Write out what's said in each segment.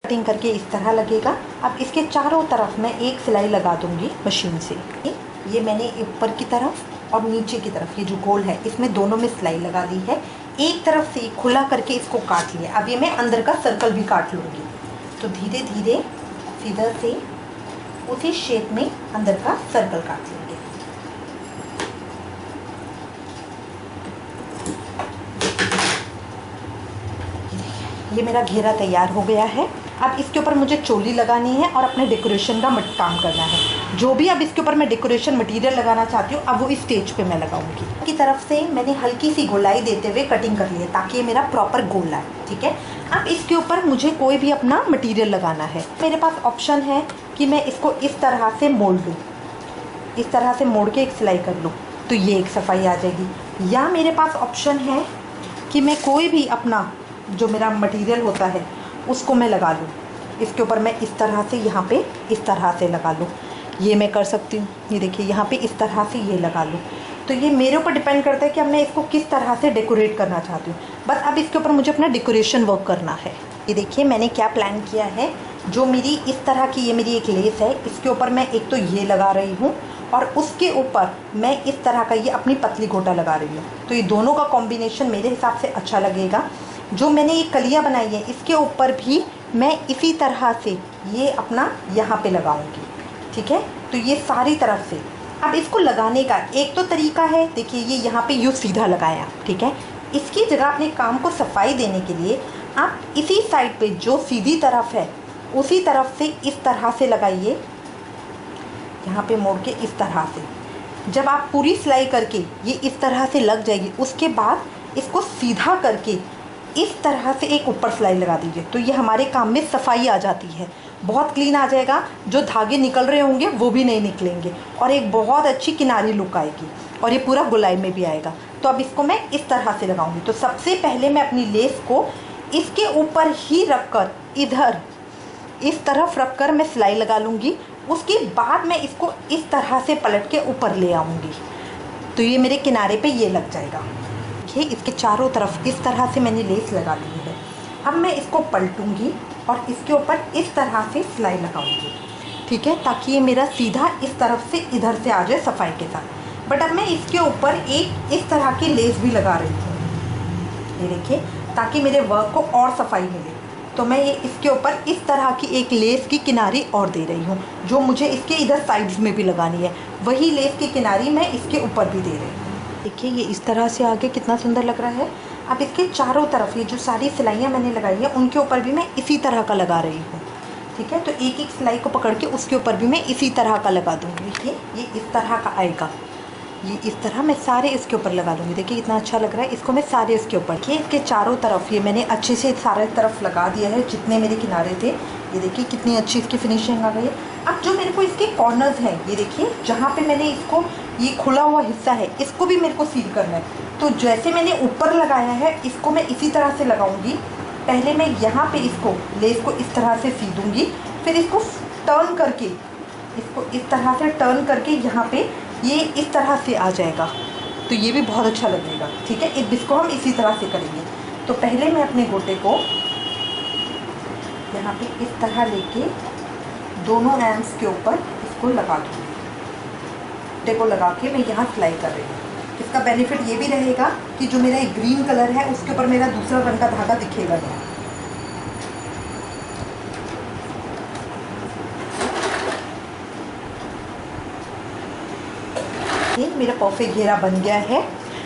Cutting करके इस तरह लगेगा। अब इसके चारों तरफ मैं एक सिलाई लगा दूंगी मशीन से। ये मैंने ऊपर की तरफ और नीचे की तरफ ये जो गोल है इसमें दोनों में सिलाई लगा दी है। एक तरफ से खुला करके इसको काट लिया। अब ये मैं अंदर का सर्कल भी काट लूँगी। तो धीरे धीरे सीधा से उसी शेप में अंदर का सर्कल काट लेंगे। ये मेरा घेरा तैयार हो गया है। अब इसके ऊपर मुझे चोली लगानी है और अपने डेकोरेशन का काम करना है। जो भी अब इसके ऊपर मैं डेकोरेशन मटेरियल लगाना चाहती हूँ अब वो इस स्टेज पे मैं लगाऊंगी। की तरफ से मैंने हल्की सी गोलाई देते हुए कटिंग कर ली है ताकि ये मेरा प्रॉपर गोल आए। ठीक है, अब इसके ऊपर मुझे कोई भी अपना मटीरियल लगाना है। मेरे पास ऑप्शन है कि मैं इसको इस तरह से मोड़ लूँ, इस तरह से मोड़ के एक सिलाई कर लूँ तो ये एक सफाई आ जाएगी। या मेरे पास ऑप्शन है कि मैं कोई भी अपना जो मेरा मटेरियल होता है उसको मैं लगा लूँ। इसके ऊपर मैं इस तरह से यहाँ पे इस तरह से लगा लूँ, ये मैं कर सकती हूँ। ये देखिए यहाँ पे इस तरह से ये लगा लूँ। तो ये मेरे ऊपर डिपेंड करता है कि अब मैं इसको किस तरह से डेकोरेट करना चाहती हूँ। बस अब इसके ऊपर मुझे अपना डेकोरेशन वर्क करना है। ये देखिए मैंने क्या प्लान किया है। जो मेरी इस तरह की ये मेरी एक लेस है, इसके ऊपर मैं एक तो ये लगा रही हूँ और उसके ऊपर मैं इस तरह का ये अपनी पतली गोटा लगा रही हूँ। तो ये दोनों का कॉम्बिनेशन मेरे हिसाब से अच्छा लगेगा। जो मैंने ये कलियाँ बनाई है इसके ऊपर भी मैं इसी तरह से ये अपना यहाँ पे लगाऊंगी। ठीक है, तो ये सारी तरफ से। अब इसको लगाने का एक तो तरीका है, देखिए ये यहाँ पे यूँ सीधा लगाया। ठीक है, इसकी जगह अपने काम को सफाई देने के लिए आप इसी साइड पे जो सीधी तरफ है उसी तरफ से इस तरह से लगाइए, यहाँ पे मोड़ के इस तरह से। जब आप पूरी सिलाई करके ये इस तरह से लग जाएगी उसके बाद इसको सीधा करके इस तरह से एक ऊपर सिलाई लगा दीजिए। तो ये हमारे काम में सफाई आ जाती है, बहुत क्लीन आ जाएगा। जो धागे निकल रहे होंगे वो भी नहीं निकलेंगे और एक बहुत अच्छी किनारी लुक आएगी और ये पूरा गुलाई में भी आएगा। तो अब इसको मैं इस तरह से लगाऊंगी। तो सबसे पहले मैं अपनी लेस को इसके ऊपर ही रख कर इधर इस तरफ रख कर मैं सिलाई लगा लूँगी। उसके बाद मैं इसको इस तरह से पलट के ऊपर ले आऊँगी तो ये मेरे किनारे पे ये लग जाएगा। देखिए इसके चारों तरफ इस तरह से मैंने लेस लगा ली है। अब मैं इसको पलटूंगी और इसके ऊपर इस तरह से सिलाई लगाऊंगी। ठीक है, ताकि ये मेरा सीधा इस तरफ से इधर से आ जाए सफाई के साथ। बट अब मैं इसके ऊपर एक इस तरह की लेस भी लगा रही हूँ, ये देखिए, ताकि मेरे वर्क को और सफाई मिले। तो मैं ये इसके ऊपर इस तरह की एक लेस की किनारी और दे रही हूँ जो मुझे इसके इधर साइड्स में भी लगानी है। वही लेस की किनारी मैं इसके ऊपर भी दे रही हूँ। देखिए ये इस तरह से आगे कितना सुंदर लग रहा है। अब इसके चारों तरफ ये जो सारी सिलाइयाँ मैंने लगाई है उनके ऊपर भी मैं इसी तरह का लगा रही हूँ। ठीक है, तो एक एक सिलाई को पकड़ के उसके ऊपर भी मैं इसी तरह का लगा दूँगी। देखिए ये इस तरह का आएगा, ये इस तरह मैं सारे इसके ऊपर लगा लूँगी। देखिए कितना अच्छा लग रहा है। इसको मैं सारे इसके ऊपर देखिए इसके चारों तरफ ये मैंने अच्छे से सारे तरफ लगा दिया है जितने मेरे किनारे थे। ये देखिए कितनी अच्छी इसकी फिनिशिंग आ गई है। अब जो मेरे को इसके कॉर्नर्स हैं, ये देखिए जहाँ पे मैंने इसको ये खुला हुआ हिस्सा है इसको भी मेरे को सील करना है। तो जैसे मैंने ऊपर लगाया है इसको मैं इसी तरह से लगाऊंगी। पहले मैं यहाँ पे इसको लेस को इस तरह से सी दूँगी, फिर इसको टर्न करके इसको इस तरह से टर्न करके यहाँ पे ये इस तरह से आ जाएगा। तो ये भी बहुत अच्छा लगेगा। ठीक है, इसको हम इसी तरह से करेंगे। तो पहले मैं अपने गोटे को यहाँ पे इस तरह लेके दोनों एंड्स के ऊपर इसको लगा दूँगी। देखो लगा के मैं यहाँ सिलाई कर रही हूँ। इसका बेनिफिट ये भी रहेगा कि जो मेरा एक ग्रीन कलर है उसके ऊपर मेरा दूसरा रंग का धागा दिखेगा नहीं। मेरा परफेक्ट घेरा बन गया है।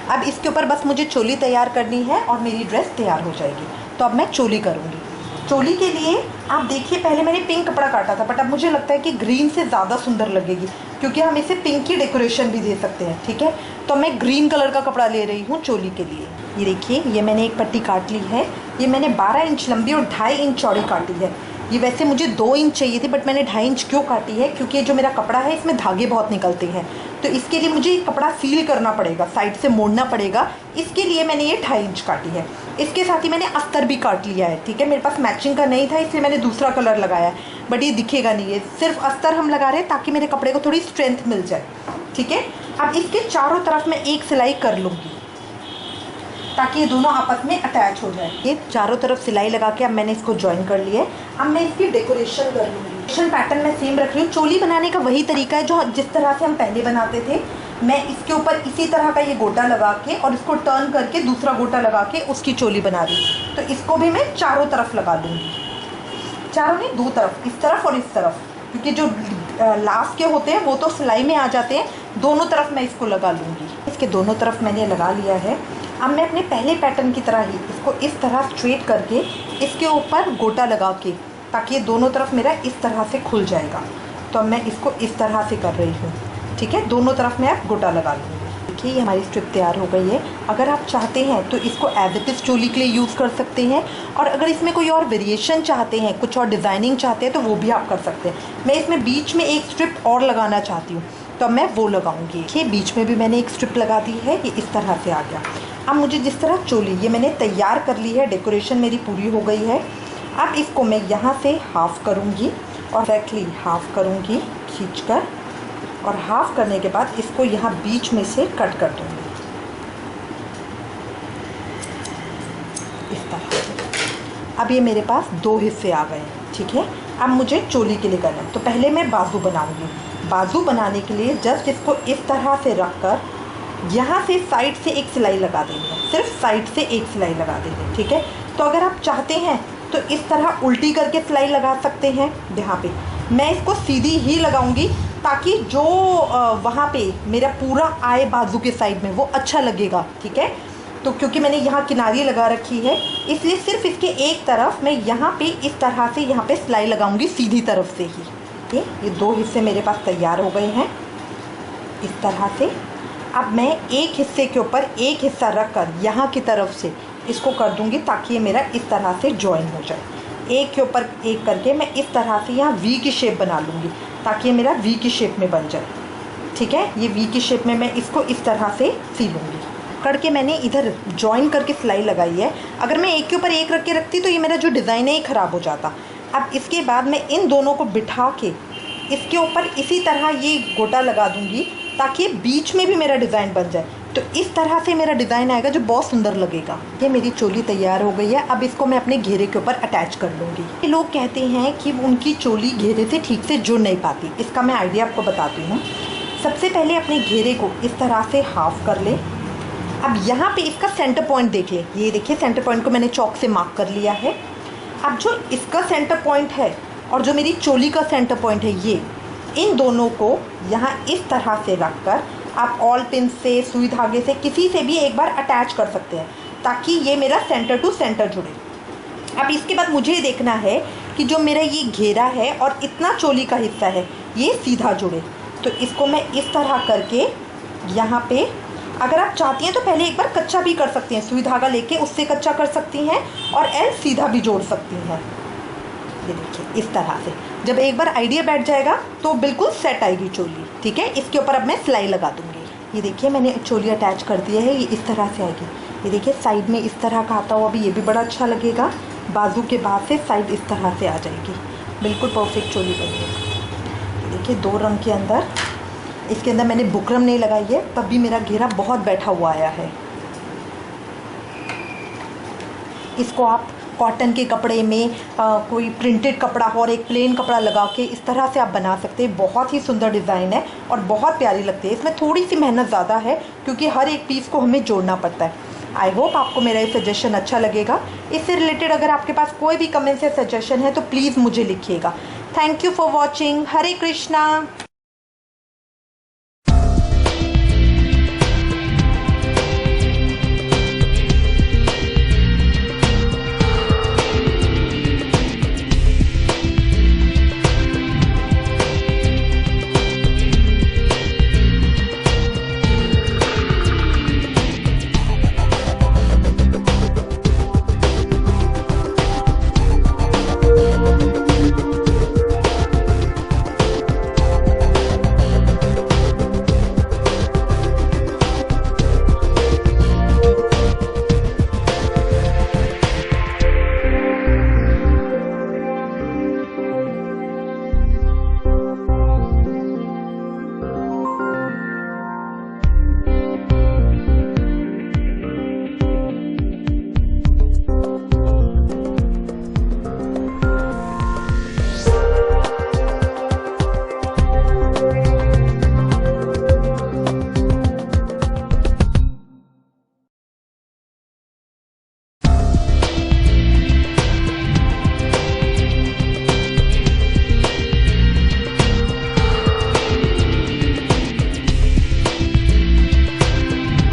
अब इसके ऊपर बस मुझे चोली तैयार करनी है और मेरी ड्रेस तैयार हो जाएगी। तो अब मैं चोली करूँगी। चोली के लिए आप देखिए पहले मैंने पिंक कपड़ा काटा था, बट अब मुझे लगता है कि ग्रीन से ज़्यादा सुंदर लगेगी क्योंकि हम इसे पिंक की डेकोरेशन भी दे सकते हैं। ठीक है, तो मैं ग्रीन कलर का कपड़ा ले रही हूँ चोली के लिए। ये देखिए ये मैंने एक पट्टी काट ली है। ये मैंने 12 इंच लंबी और 2.5 इंच चौड़ी काटी है। ये वैसे मुझे 2 इंच चाहिए थी बट मैंने 2.5 इंच क्यों काटी है, क्योंकि जो मेरा कपड़ा है इसमें धागे बहुत निकलते हैं। तो इसके लिए मुझे कपड़ा सील करना पड़ेगा, साइड से मोड़ना पड़ेगा। इसके लिए मैंने ये 2.5 इंच काटी है। इसके साथ ही मैंने अस्तर भी काट लिया है। ठीक है, मेरे पास मैचिंग का नहीं था इसलिए मैंने दूसरा कलर लगाया है, बट ये दिखेगा नहीं है। सिर्फ अस्तर हम लगा रहे हैं ताकि मेरे कपड़े को थोड़ी स्ट्रेंथ मिल जाए। ठीक है, अब इसके चारों तरफ मैं एक सिलाई कर लूँगी। ताकि ये दोनों आपस में अटैच हो जाए। ये चारों तरफ सिलाई लगा के अब मैंने इसको ज्वाइन कर लिया है। अब मैं इसकी डेकोरेशन कर लूँगी। पैटर्न मैं सेम रख रही हूँ। चोली बनाने का वही तरीका है जो जिस तरह से हम पहले बनाते थे। मैं इसके ऊपर इसी तरह का ये गोटा लगा के और इसको टर्न करके दूसरा गोटा लगा के उसकी चोली बना रही हूँ। तो इसको भी मैं चारों तरफ लगा दूँगी, चारों नहीं, दो तरफ, इस तरफ और इस तरफ, क्योंकि जो लास्ट के होते हैं वो तो सिलाई में आ जाते हैं। दोनों तरफ मैं इसको लगा लूँगी। इसके दोनों तरफ मैंने लगा लिया है। अब मैं अपने पहले पैटर्न की तरह ही इसको इस तरह स्ट्रेट करके इसके ऊपर गोटा लगा के, ताकि ये दोनों तरफ मेरा इस तरह से खुल जाएगा। तो अब मैं इसको इस तरह से कर रही हूँ, ठीक है। दोनों तरफ मैं अब गोटा लगा लूँगी। देखिए ये हमारी स्ट्रिप तैयार हो गई है। अगर आप चाहते हैं तो इसको एज इट इज़ चोली के लिए यूज़ कर सकते हैं, और अगर इसमें कोई और वेरिएशन चाहते हैं, कुछ और डिज़ाइनिंग चाहते हैं, तो वो भी आप कर सकते हैं। मैं इसमें बीच में एक स्ट्रिप और लगाना चाहती हूँ, तो मैं वो लगाऊंगी। देखिए बीच में भी मैंने एक स्ट्रिप लगा दी है, ये इस तरह से आ गया। अब मुझे जिस तरह चोली ये मैंने तैयार कर ली है, डेकोरेशन मेरी पूरी हो गई है। अब इसको मैं यहाँ से हाफ़ करूँगी और एक्जैक्टली हाफ़ करूँगी खींचकर, और हाफ़ करने के बाद इसको यहाँ बीच में से कट कर दूँगी इस तरह से। अब ये मेरे पास दो हिस्से आ गए, ठीक है। अब मुझे चोली के लिए करना है, तो पहले मैं बाजू बनाऊँगी। बाजू बनाने के लिए जस्ट इसको इस तरह से रख कर यहाँ से साइड से एक सिलाई लगा देंगे, सिर्फ साइड से एक सिलाई लगा देंगे, ठीक है। तो अगर आप चाहते हैं तो इस तरह उल्टी करके सिलाई लगा सकते हैं। यहाँ पे मैं इसको सीधी ही लगाऊंगी, ताकि जो वहाँ पे मेरा पूरा आए बाजू के साइड में, वो अच्छा लगेगा, ठीक है। तो क्योंकि मैंने यहाँ किनारी लगा रखी है, इसलिए सिर्फ इसके एक तरफ मैं यहाँ पे इस तरह से यहाँ पे सिलाई लगाऊंगी सीधी तरफ से ही। ये दो हिस्से मेरे पास तैयार हो गए हैं इस तरह से। अब मैं एक हिस्से के ऊपर एक हिस्सा रख कर यहाँ की तरफ से इसको कर दूँगी, ताकि ये मेरा इस तरह से जॉइन हो जाए। एक के ऊपर एक करके मैं इस तरह से यहाँ वी की शेप बना लूँगी, ताकि ये मेरा वी की शेप में बन जाए, ठीक है। ये वी की शेप में मैं इसको इस तरह से सी लूँगी। करके मैंने इधर जॉइन करके सिलाई लगाई है। अगर मैं एक के ऊपर एक रख के रखती तो ये मेरा जो डिज़ाइन है ये ख़राब हो जाता। अब इसके बाद मैं इन दोनों को बिठा के इसके ऊपर इसी तरह ये गोटा लगा दूँगी, ताकि बीच में भी मेरा डिज़ाइन बन जाए। तो इस तरह से मेरा डिज़ाइन आएगा जो बहुत सुंदर लगेगा। ये मेरी चोली तैयार हो गई है। अब इसको मैं अपने घेरे के ऊपर अटैच कर लूँगी। ये लोग कहते हैं कि उनकी चोली घेरे से ठीक से जुड़ नहीं पाती। इसका मैं आइडिया आपको बताती हूँ। सबसे पहले अपने घेरे को इस तरह से हाफ़ कर ले। अब यहाँ पे इसका सेंटर पॉइंट देख ले। ये देखिए सेंटर पॉइंट को मैंने चॉक से मार्क कर लिया है। अब जो इसका सेंटर पॉइंट है और जो मेरी चोली का सेंटर पॉइंट है, ये इन दोनों को यहाँ इस तरह से रख कर आप ऑल पिन से, सुई धागे से, किसी से भी एक बार अटैच कर सकते हैं, ताकि ये मेरा सेंटर टू सेंटर जुड़े। अब इसके बाद मुझे देखना है कि जो मेरा ये घेरा है और इतना चोली का हिस्सा है ये सीधा जुड़े। तो इसको मैं इस तरह करके यहाँ पे, अगर आप चाहती हैं तो पहले एक बार कच्चा भी कर सकती हैं, सुई धागा लेके उससे कच्चा कर सकती हैं, और एल सीधा भी जोड़ सकती हैं। ये देखिए इस तरह से जब एक बार आइडिया बैठ जाएगा तो बिल्कुल सेट आएगी चोली, ठीक है। इसके ऊपर अब मैं सिलाई लगा दूँगी। ये देखिए मैंने चोली अटैच कर दिया है, ये इस तरह से आएगी। ये देखिए साइड में इस तरह का आता हुआ भी, ये भी बड़ा अच्छा लगेगा। बाजू के बाद से साइड इस तरह से आ जाएगी, बिल्कुल परफेक्ट चोली बनेगी। देखिए दो रंग के अंदर, इसके अंदर मैंने बुकरम नहीं लगाई है, तब भी मेरा घेरा बहुत बैठा हुआ आया है। इसको आप कॉटन के कपड़े में कोई प्रिंटेड कपड़ा और एक प्लेन कपड़ा लगा के इस तरह से आप बना सकते हैं। बहुत ही सुंदर डिज़ाइन है और बहुत प्यारी लगती है। इसमें थोड़ी सी मेहनत ज़्यादा है, क्योंकि हर एक पीस को हमें जोड़ना पड़ता है। आई होप आपको मेरा ये सजेशन अच्छा लगेगा। इससे रिलेटेड अगर आपके पास कोई भी कमेंट्स या सजेशन है तो प्लीज़ मुझे लिखिएगा। Thank you for watching. Hare Krishna.